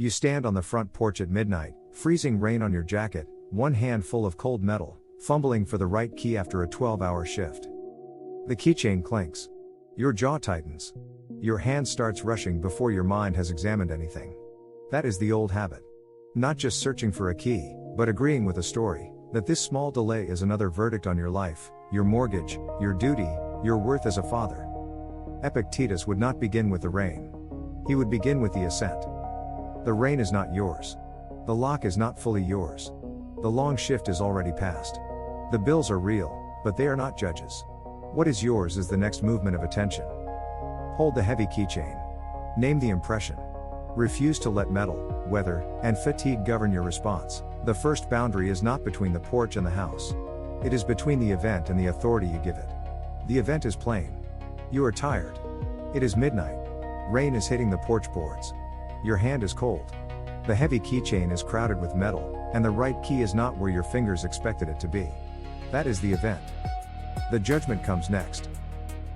You stand on the front porch at midnight, freezing rain on your jacket, one hand full of cold metal, fumbling for the right key after a 12-hour shift. The keychain clinks. Your jaw tightens. Your hand starts rushing before your mind has examined anything. That is the old habit. Not just searching for a key, but agreeing with a story, that this small delay is another verdict on your life, your mortgage, your duty, your worth as a father. Epictetus would not begin with the rain. He would begin with the assent. The rain is not yours. The lock is not fully yours. The long shift is already past. The bills are real, but they are not judges. What is yours is the next movement of attention. Hold the heavy keychain. Name the impression. Refuse to let metal, weather, and fatigue govern your response. The first boundary is not between the porch and the house. It is between the event and the authority you give it. The event is plain. You are tired. It is midnight. Rain is hitting the porch boards. Your hand is cold. The heavy keychain is crowded with metal, and the right key is not where your fingers expected it to be. That is the event. The judgment comes next.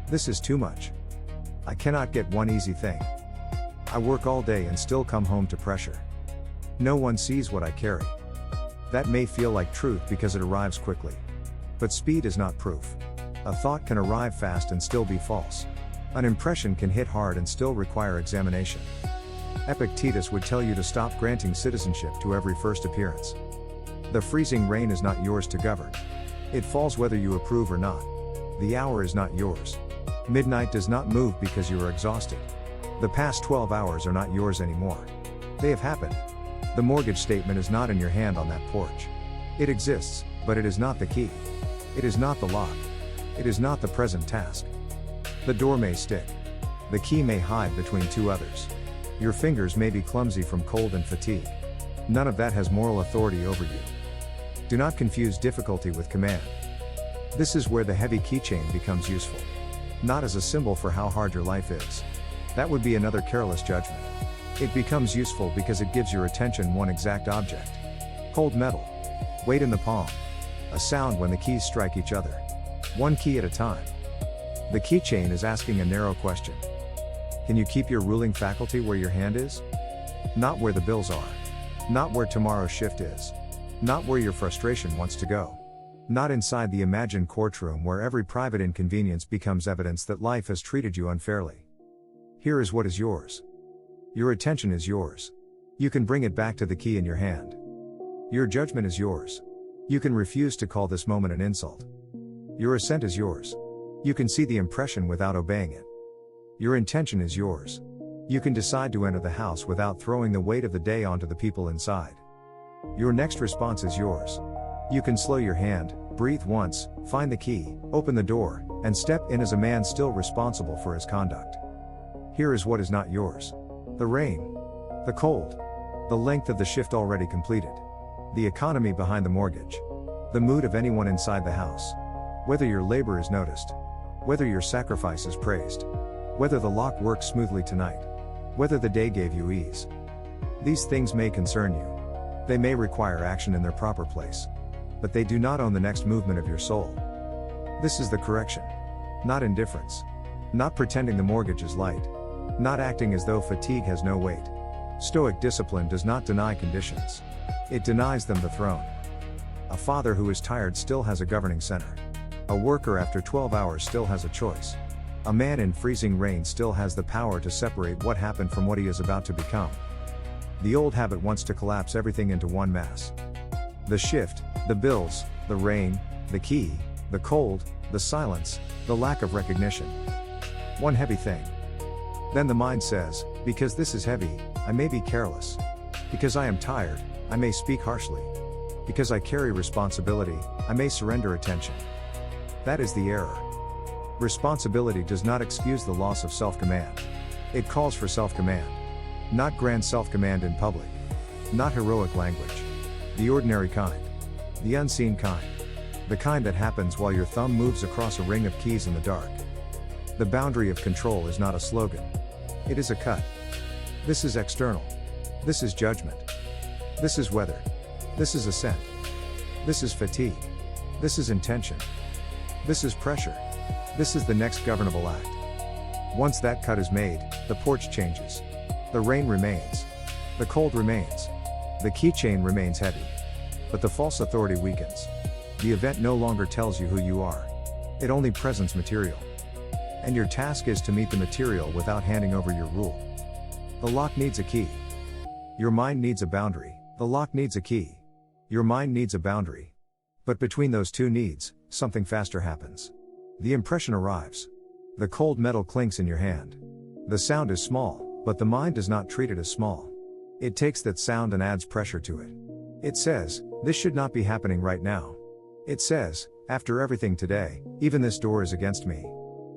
This is too much. I cannot get one easy thing. I work all day and still come home to pressure. No one sees what I carry. That may feel like truth because it arrives quickly. But speed is not proof. A thought can arrive fast and still be false. An impression can hit hard and still require examination. Epictetus would tell you to stop granting citizenship to every first appearance. The freezing rain is not yours to govern. It falls whether you approve or not. The hour is not yours. Midnight does not move because you are exhausted. The past 12 hours are not yours anymore. They have happened. The mortgage statement is not in your hand on that porch. It exists, but it is not the key. It is not the lock. It is not the present task. The door may stick. The key may hide between two others. Your fingers may be clumsy from cold and fatigue. None of that has moral authority over you. Do not confuse difficulty with command. This is where the heavy keychain becomes useful. Not as a symbol for how hard your life is. That would be another careless judgment. It becomes useful because it gives your attention one exact object. Cold metal. Weight in the palm. A sound when the keys strike each other. One key at a time. The keychain is asking a narrow question. Can you keep your ruling faculty where your hand is? Not where the bills are. Not where tomorrow's shift is. Not where your frustration wants to go. Not inside the imagined courtroom where every private inconvenience becomes evidence that life has treated you unfairly. Here is what is yours. Your attention is yours. You can bring it back to the key in your hand. Your judgment is yours. You can refuse to call this moment an insult. Your assent is yours. You can see the impression without obeying it. Your intention is yours. You can decide to enter the house without throwing the weight of the day onto the people inside. Your next response is yours. You can slow your hand, breathe once, find the key, open the door, and step in as a man still responsible for his conduct. Here is what is not yours. The rain. The cold. The length of the shift already completed. The economy behind the mortgage. The mood of anyone inside the house. Whether your labor is noticed. Whether your sacrifice is praised. Whether the lock works smoothly tonight. Whether the day gave you ease. These things may concern you. They may require action in their proper place. But they do not own the next movement of your soul. This is the correction. Not indifference. Not pretending the mortgage is light. Not acting as though fatigue has no weight. Stoic discipline does not deny conditions. It denies them the throne. A father who is tired still has a governing center. A worker after 12 hours still has a choice. A man in freezing rain still has the power to separate what happened from what he is about to become. The old habit wants to collapse everything into one mass. The shift, the bills, the rain, the key, the cold, the silence, the lack of recognition. One heavy thing. Then the mind says, because this is heavy, I may be careless. Because I am tired, I may speak harshly. Because I carry responsibility, I may surrender attention. That is the error. Responsibility does not excuse the loss of self-command. It calls for self-command. Not grand self-command in public. Not heroic language. The ordinary kind. The unseen kind. The kind that happens while your thumb moves across a ring of keys in the dark. The boundary of control is not a slogan. It is a cut. This is external. This is judgment. This is weather. This is assent. This is fatigue. This is intention. This is pressure. This is the next governable act. Once that cut is made, the porch changes. The rain remains. The cold remains. The keychain remains heavy. But the false authority weakens. The event no longer tells you who you are. It only presents material. And your task is to meet the material without handing over your rule. The lock needs a key. Your mind needs a boundary. The lock needs a key. Your mind needs a boundary. But between those two needs, something faster happens. The impression arrives. The cold metal clinks in your hand. The sound is small, but the mind does not treat it as small. It takes that sound and adds pressure to it. It says, this should not be happening right now. It says, after everything today, even this door is against me.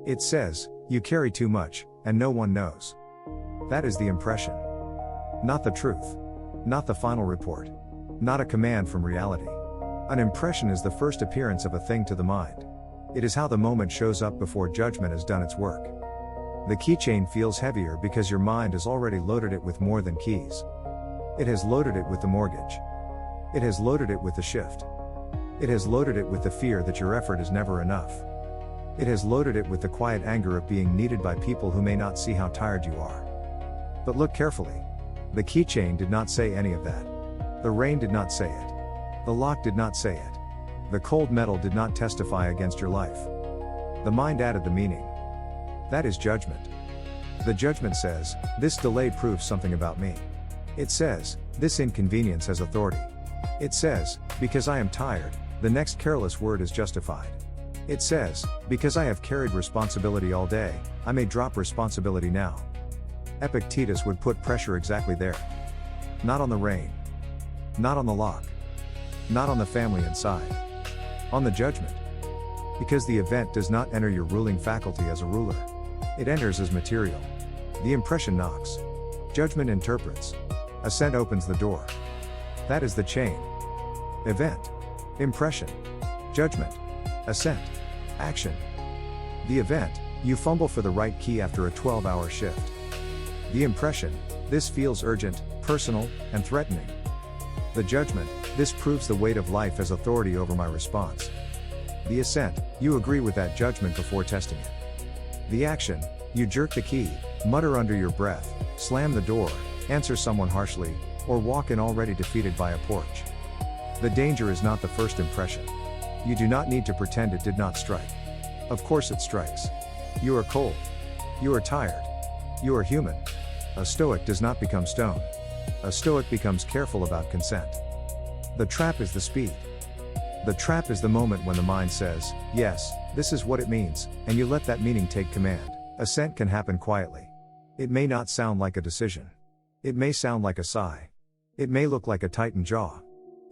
It says, you carry too much, and no one knows. That is the impression. Not the truth. Not the final report. Not a command from reality. An impression is the first appearance of a thing to the mind. It is how the moment shows up before judgment has done its work. The keychain feels heavier because your mind has already loaded it with more than keys. It has loaded it with the mortgage. It has loaded it with the shift. It has loaded it with the fear that your effort is never enough. It has loaded it with the quiet anger of being needed by people who may not see how tired you are. But look carefully. The keychain did not say any of that. The rain did not say it. The lock did not say it. The cold metal did not testify against your life. The mind added the meaning. That is judgment. The judgment says, this delay proves something about me. It says, this inconvenience has authority. It says, because I am tired, the next careless word is justified. It says, because I have carried responsibility all day, I may drop responsibility now. Epictetus would put pressure exactly there. Not on the rain. Not on the lock. Not on the family inside. On the judgment. Because the event does not enter your ruling faculty as a ruler. It enters as material. The impression knocks. Judgment interprets. Assent opens the door. That is the chain. Event. Impression. Judgment. Assent. Action. The event, you fumble for the right key after a 12-hour shift. The impression, this feels urgent, personal, and threatening. The judgment, this proves the weight of life as authority over my response. The assent, you agree with that judgment before testing it. The action, you jerk the key, mutter under your breath, slam the door, answer someone harshly, or walk in already defeated by a porch. The danger is not the first impression. You do not need to pretend it did not strike. Of course it strikes. You are cold. You are tired. You are human. A Stoic does not become stone. A Stoic becomes careful about consent. The trap is the speed. The trap is the moment when the mind says, yes, this is what it means, and you let that meaning take command. Assent can happen quietly. It may not sound like a decision. It may sound like a sigh. It may look like a tightened jaw.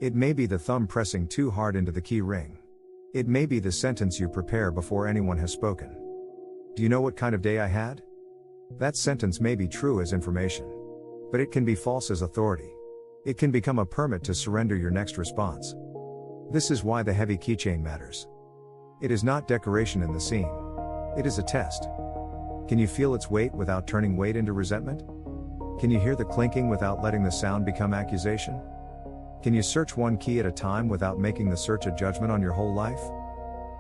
It may be the thumb pressing too hard into the key ring. It may be the sentence you prepare before anyone has spoken. Do you know what kind of day I had? That sentence may be true as information. But it can be false as authority. It can become a permit to surrender your next response. This is why the heavy keychain matters. It is not decoration in the scene. It is a test. Can you feel its weight without turning weight into resentment? Can you hear the clinking without letting the sound become accusation? Can you search one key at a time without making the search a judgment on your whole life?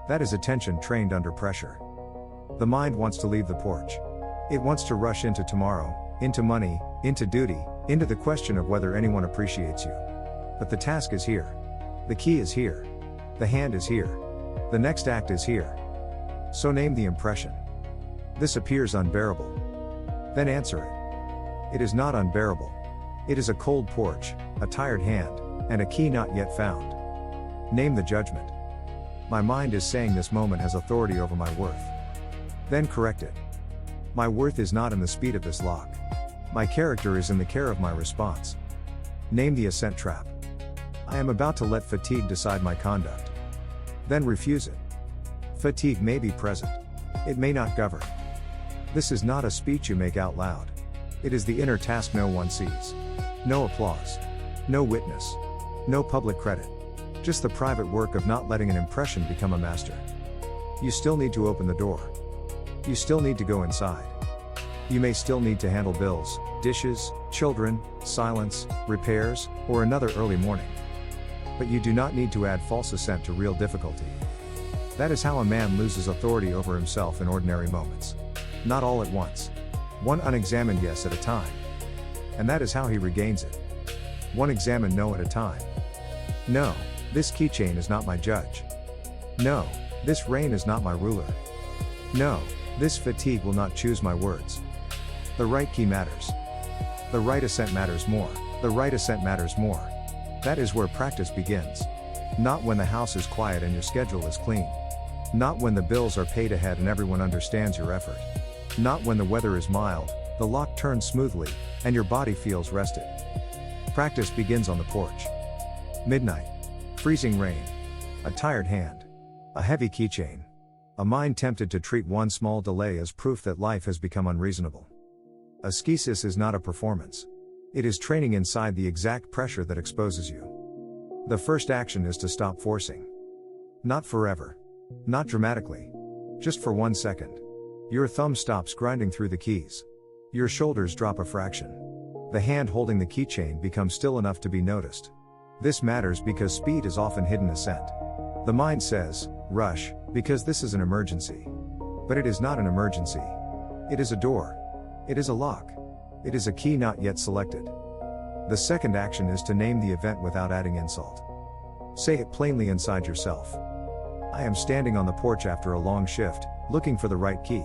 That is attention trained under pressure. The mind wants to leave the porch. It wants to rush into tomorrow, into money, into duty, into the question of whether anyone appreciates you. But the task is here. The key is here. The hand is here. The next act is here. So name the impression. This appears unbearable. Then answer it. It is not unbearable. It is a cold porch, a tired hand, and a key not yet found. Name the judgment. My mind is saying this moment has authority over my worth. Then correct it. My worth is not in the speed of this lock. My character is in the care of my response. Name the assent trap. I am about to let fatigue decide my conduct. Then refuse it. Fatigue may be present. It may not govern. This is not a speech you make out loud. It is the inner task no one sees. No applause. No witness. No public credit. Just the private work of not letting an impression become a master. You still need to open the door. You still need to go inside. You may still need to handle bills, dishes, children, silence, repairs, or another early morning. But you do not need to add false assent to real difficulty. That is how a man loses authority over himself in ordinary moments. Not all at once. One unexamined yes at a time. And that is how he regains it. One examine no at a time. No, this keychain is not my judge. No, this rain is not my ruler. No, this fatigue will not choose my words. The right key matters. The right assent matters more. The right assent matters more. That is where practice begins. Not when the house is quiet and your schedule is clean. Not when the bills are paid ahead and everyone understands your effort. Not when the weather is mild, the lock turns smoothly, and your body feels rested. Practice begins on the porch. Midnight. Freezing rain. A tired hand. A heavy keychain. A mind tempted to treat one small delay as proof that life has become unreasonable. Ascesis is not a performance. It is training inside the exact pressure that exposes you. The first action is to stop forcing. Not forever. Not dramatically. Just for 1 second. Your thumb stops grinding through the keys. Your shoulders drop a fraction. The hand holding the keychain becomes still enough to be noticed. This matters because speed is often hidden assent. The mind says, rush, because this is an emergency. But it is not an emergency. It is a door. It is a lock. It is a key not yet selected. The second action is to name the event without adding insult. Say it plainly inside yourself. I am standing on the porch after a long shift, looking for the right key.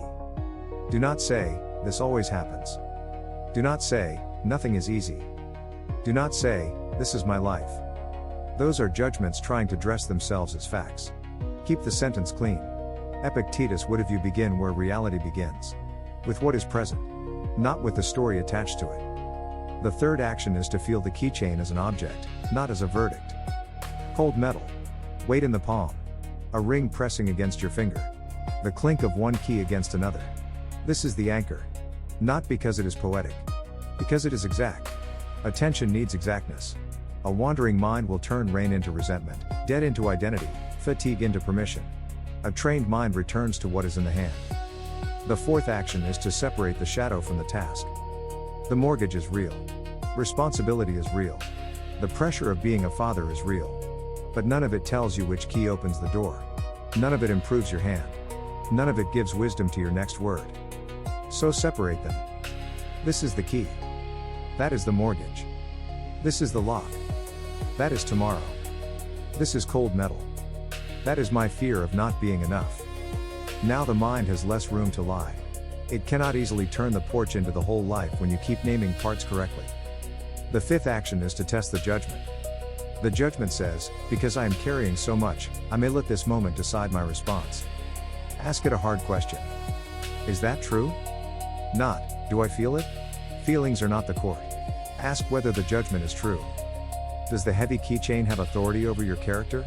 Do not say, this always happens. Do not say, nothing is easy. Do not say, this is my life. Those are judgments trying to dress themselves as facts. Keep the sentence clean. Epictetus would have you begin where reality begins. With what is present. Not with the story attached to it. The third action is to feel the keychain as an object, not as a verdict. Cold metal. Weight in the palm. A ring pressing against your finger. The clink of one key against another. This is the anchor. Not because it is poetic. Because it is exact. Attention needs exactness. A wandering mind will turn rain into resentment, debt into identity, fatigue into permission. A trained mind returns to what is in the hand. The fourth action is to separate the shadow from the task. The mortgage is real. Responsibility is real. The pressure of being a father is real. But none of it tells you which key opens the door. None of it improves your hand. None of it gives wisdom to your next word. So separate them. This is the key. That is the mortgage. This is the lock. That is tomorrow. This is cold metal. That is my fear of not being enough. Now the mind has less room to lie. It cannot easily turn the porch into the whole life when you keep naming parts correctly. The fifth action is to test the judgment. The judgment says, because I am carrying so much, I may let this moment decide my response. Ask it a hard question. Is that true? Not, do I feel it? Feelings are not the court. Ask whether the judgment is true. Does the heavy keychain have authority over your character?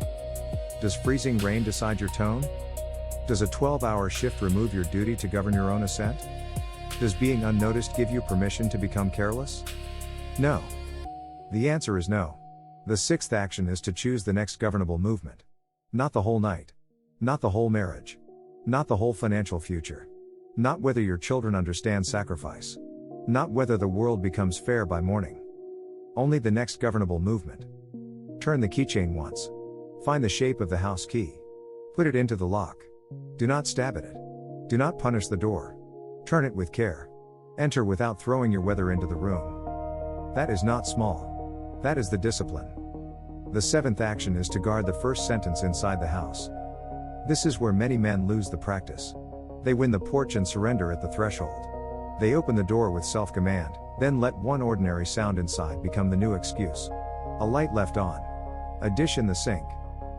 Does freezing rain decide your tone? Does a 12-hour shift remove your duty to govern your own assent? Does being unnoticed give you permission to become careless? No. The answer is no. The sixth action is to choose the next governable movement. Not the whole night. Not the whole marriage. Not the whole financial future. Not whether your children understand sacrifice. Not whether the world becomes fair by morning. Only the next governable movement. Turn the keychain once. Find the shape of the house key. Put it into the lock. Do not stab at it. Do not punish the door. Turn it with care. Enter without throwing your weather into the room. That is not small. That is the discipline. The seventh action is to guard the first sentence inside the house. This is where many men lose the practice. They win the porch and surrender at the threshold. They open the door with self-command, then let one ordinary sound inside become the new excuse. A light left on. A dish in the sink.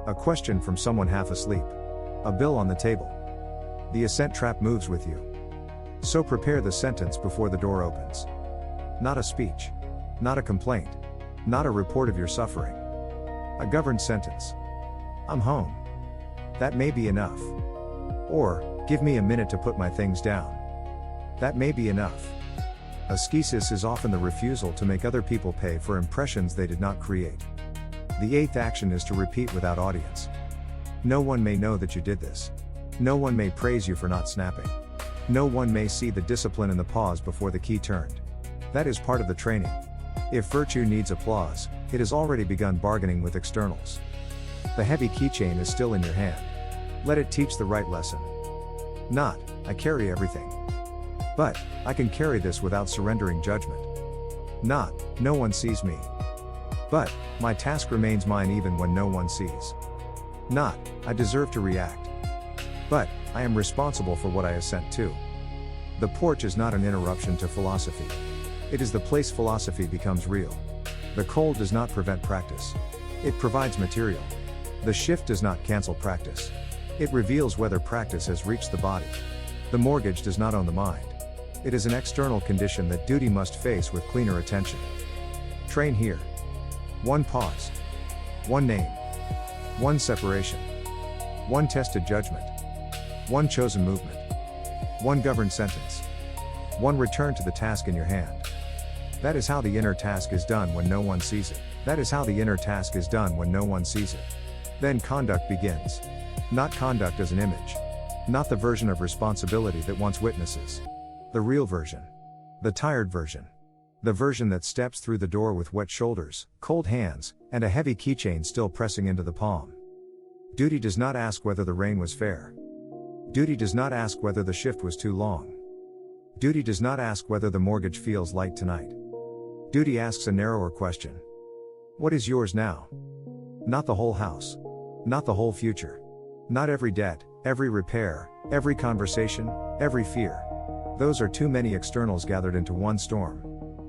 A question from someone half asleep. A bill on the table. The assent trap moves with you. So prepare the sentence before the door opens. Not a speech. Not a complaint. Not a report of your suffering. A governed sentence. I'm home. That may be enough. Or, give me a minute to put my things down. That may be enough. Ascesis is often the refusal to make other people pay for impressions they did not create. The eighth action is to repeat without audience. No one may know that you did this. No one may praise you for not snapping. No one may see the discipline in the pause before the key turned. That is part of the training. If virtue needs applause, it has already begun bargaining with externals. The heavy keychain is still in your hand. Let it teach the right lesson. Not, I carry everything. But, I can carry this without surrendering judgment. Not, no one sees me. But, my task remains mine even when no one sees. Not, I deserve to react. But, I am responsible for what I assent to. The porch is not an interruption to philosophy. It is the place philosophy becomes real. The cold does not prevent practice. It provides material. The shift does not cancel practice. It reveals whether practice has reached the body. The mortgage does not own the mind. It is an external condition that duty must face with cleaner attention. Train here. 1 pause. 1 name. 1 separation. 1 tested judgment. 1 chosen movement. 1 governed sentence. 1 return to the task in your hand. That is how the inner task is done when no one sees it. That is how the inner task is done when no one sees it. Then conduct begins. Not conduct as an image. Not the version of responsibility that wants witnesses. The real version. The tired version. The version that steps through the door with wet shoulders, cold hands, and a heavy keychain still pressing into the palm. Duty does not ask whether the rain was fair. Duty does not ask whether the shift was too long. Duty does not ask whether the mortgage feels light tonight. Duty asks a narrower question. What is yours now? Not the whole house. Not the whole future. Not every debt, every repair, every conversation, every fear. Those are too many externals gathered into one storm.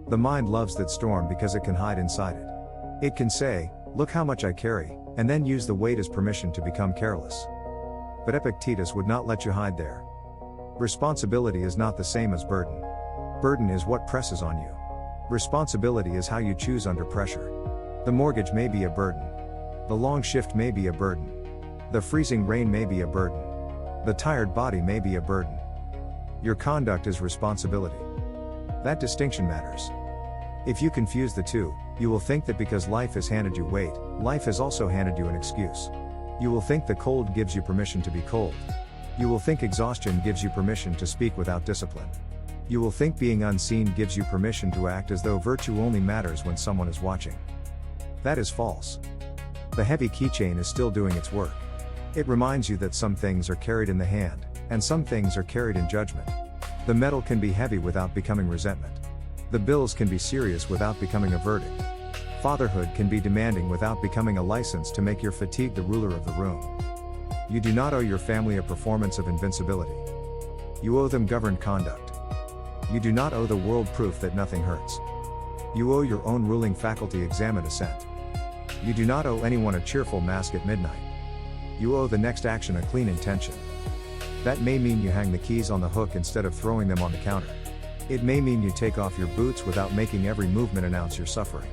The mind loves that storm because it can hide inside it. It can say, look how much I carry, and then use the weight as permission to become careless. But Epictetus would not let you hide there. Responsibility is not the same as burden. Burden is what presses on you. Responsibility is how you choose under pressure. The mortgage may be a burden. The long shift may be a burden. The freezing rain may be a burden. The tired body may be a burden. Your conduct is responsibility. That distinction matters. If you confuse the two, you will think that because life has handed you weight, life has also handed you an excuse. You will think the cold gives you permission to be cold. You will think exhaustion gives you permission to speak without discipline. You will think being unseen gives you permission to act as though virtue only matters when someone is watching. That is false. The heavy keychain is still doing its work. It reminds you that some things are carried in the hand, and some things are carried in judgment. The metal can be heavy without becoming resentment. The bills can be serious without becoming a verdict. Fatherhood can be demanding without becoming a license to make your fatigue the ruler of the room. You do not owe your family a performance of invincibility. You owe them governed conduct. You do not owe the world proof that nothing hurts. You owe your own ruling faculty examined assent. You do not owe anyone a cheerful mask at midnight. You owe the next action a clean intention. That may mean you hang the keys on the hook instead of throwing them on the counter. It may mean you take off your boots without making every movement announce your suffering.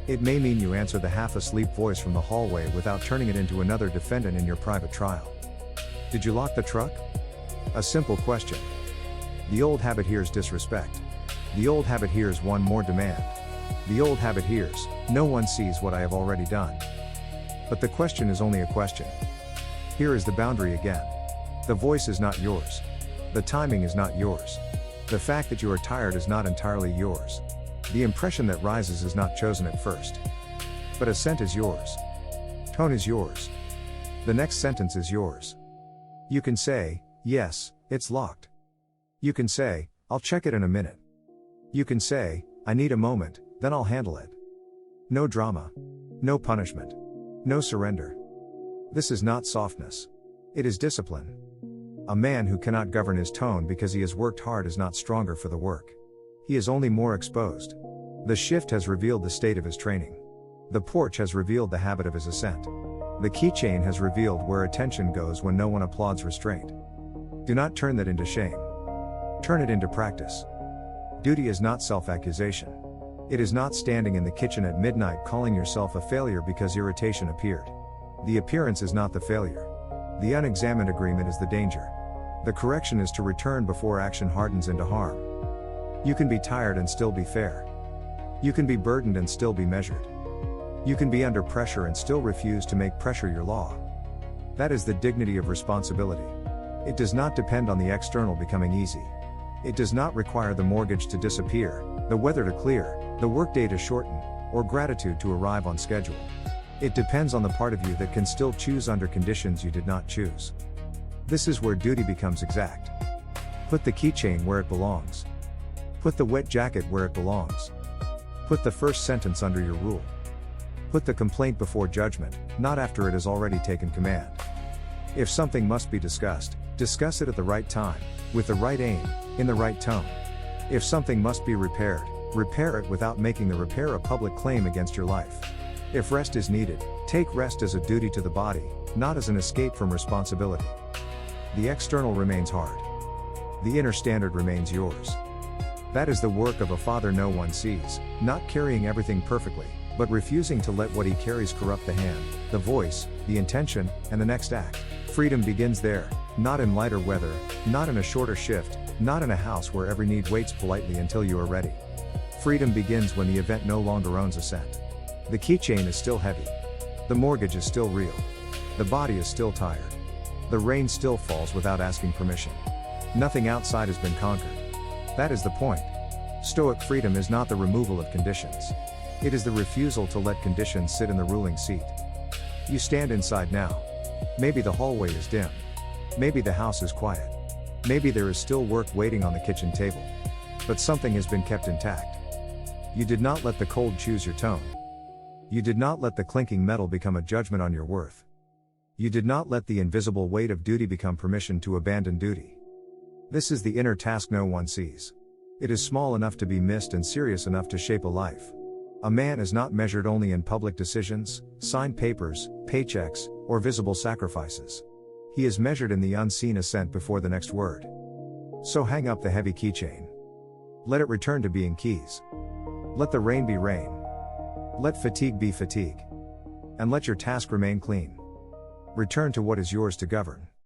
It may mean you answer the half-asleep voice from the hallway without turning it into another defendant in your private trial. Did you lock the truck? A simple question. The old habit hears disrespect. The old habit hears one more demand. The old habit hears, no one sees what I have already done. But the question is only a question. Here is the boundary again. The voice is not yours. The timing is not yours. The fact that you are tired is not entirely yours. The impression that rises is not chosen at first. But assent is yours. Tone is yours. The next sentence is yours. You can say, yes, it's locked. You can say, I'll check it in a minute. You can say, I need a moment, then I'll handle it. No drama. No punishment. No surrender. This is not softness. It is discipline. A man who cannot govern his tone because he has worked hard is not stronger for the work. He is only more exposed. The shift has revealed the state of his training. The porch has revealed the habit of his assent. The keychain has revealed where attention goes when no one applauds restraint. Do not turn that into shame. Turn it into practice. Duty is not self-accusation. It is not standing in the kitchen at midnight calling yourself a failure because irritation appeared. The appearance is not the failure. The unexamined agreement is the danger. The correction is to return before action hardens into harm. You can be tired and still be fair. You can be burdened and still be measured. You can be under pressure and still refuse to make pressure your law. That is the dignity of responsibility. It does not depend on the external becoming easy. It does not require the mortgage to disappear, the weather to clear, the workday to shorten, or gratitude to arrive on schedule. It depends on the part of you that can still choose under conditions you did not choose. This is where duty becomes exact. Put the keychain where it belongs. Put the wet jacket where it belongs. Put the first sentence under your rule. Put the complaint before judgment, not after it has already taken command. If something must be discussed, discuss it at the right time, with the right aim, in the right tone. If something must be repaired, repair it without making the repair a public claim against your life. If rest is needed, take rest as a duty to the body, not as an escape from responsibility. The external remains hard. The inner standard remains yours. That is the work of a father no one sees, not carrying everything perfectly, but refusing to let what he carries corrupt the hand, the voice, the intention, and the next act. Freedom begins there, not in lighter weather, not in a shorter shift, not in a house where every need waits politely until you are ready. Freedom begins when the event no longer owns assent. The keychain is still heavy. The mortgage is still real. The body is still tired. The rain still falls without asking permission. Nothing outside has been conquered. That is the point. Stoic freedom is not the removal of conditions. It is the refusal to let conditions sit in the ruling seat. You stand inside now. Maybe the hallway is dim. Maybe the house is quiet. Maybe there is still work waiting on the kitchen table. But something has been kept intact. You did not let the cold choose your tone. You did not let the clinking metal become a judgment on your worth. You did not let the invisible weight of duty become permission to abandon duty. This is the inner task no one sees. It is small enough to be missed and serious enough to shape a life. A man is not measured only in public decisions, signed papers, paychecks, or visible sacrifices. He is measured in the unseen assent before the next word. So hang up the heavy keychain. Let it return to being keys. Let the rain be rain. Let fatigue be fatigue. And let your task remain clean. Return to what is yours to govern.